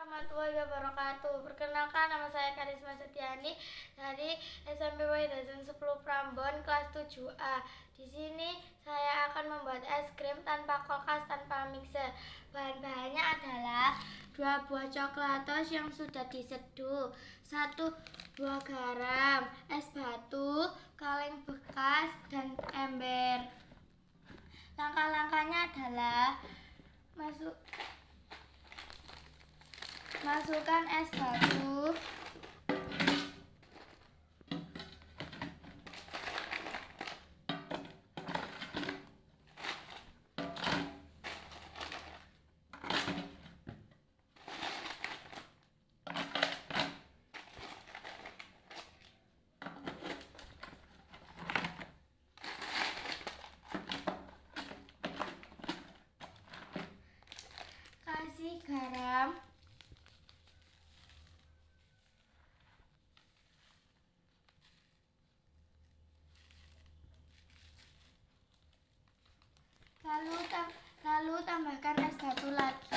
Warahmatullahi wabarakatuh. Perkenalkan, nama saya Karisma Setiani dari SMP Wahidazun 10 Prambon kelas 7A. Di sini saya akan membuat es krim tanpa kulkas, tanpa mixer. Bahan-bahannya adalah 2 buah coklatos yang sudah diseduh, 1 buah garam, es batu, kaleng bekas, dan ember. Langkah-langkahnya adalah masukkan es batu, kasih garam, lalu tambahkan es batu lagi.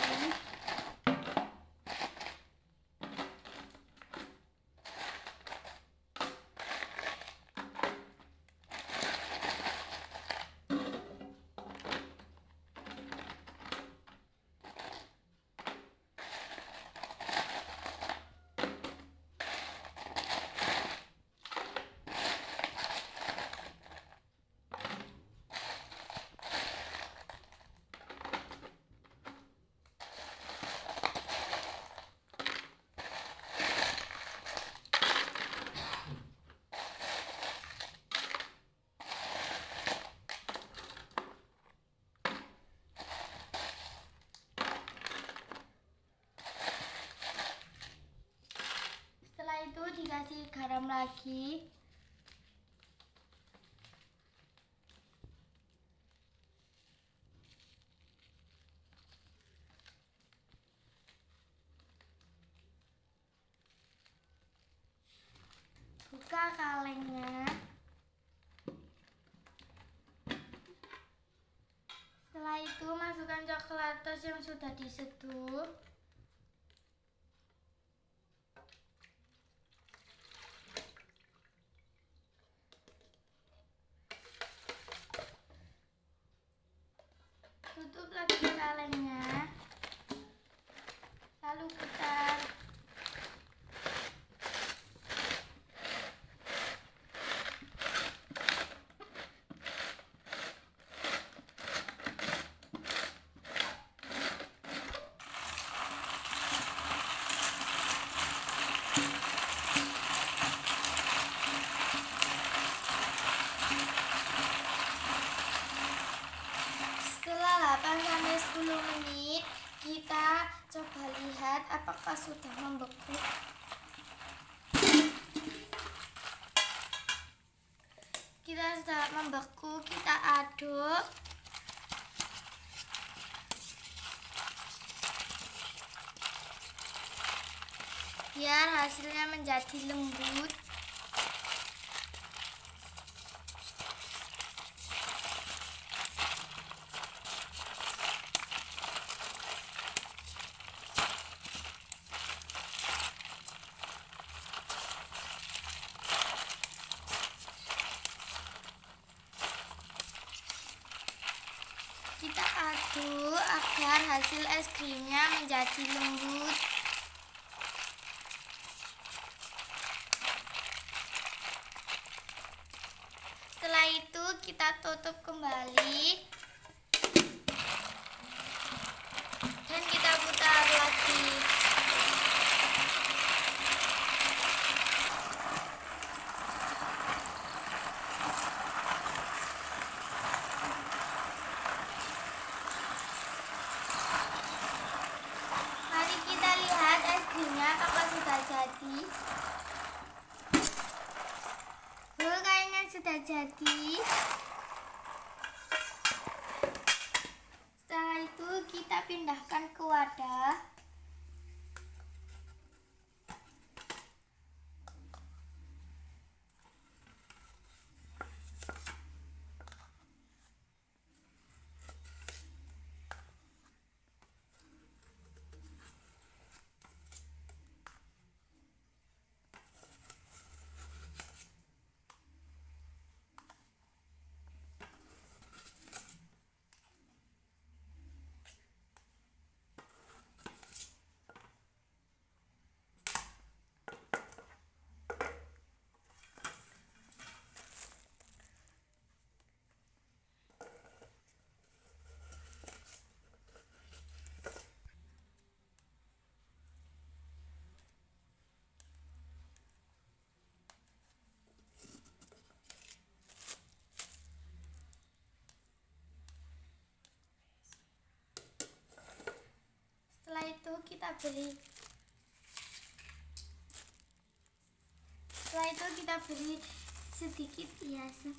Setelah itu dikasih garam lagi. Buka kalengnya. Setelah itu masukkan coklatos yang sudah diseduh. Tutup lagi kalengnya. Lalu putar. Setelah 8-10 menit, kita coba lihat apakah sudah membeku. Kita sudah membeku, kita aduk. Biar hasilnya menjadi lembut. Kita aduk agar hasil es krimnya menjadi lembut. Setelah itu kita tutup kembali dan kita putar lagi. Mari kita lihat es krimnya apakah sudah jadi. Kayaknya sudah jadi. Setelah itu kita pindahkan ke wadah. setelah itu kita beri sedikit hiasan.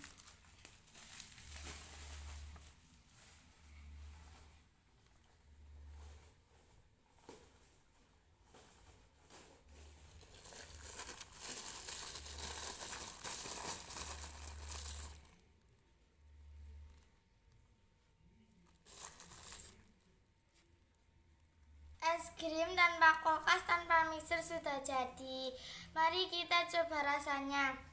Es krim tanpa kulkas, tanpa mixer sudah jadi. Mari kita coba rasanya.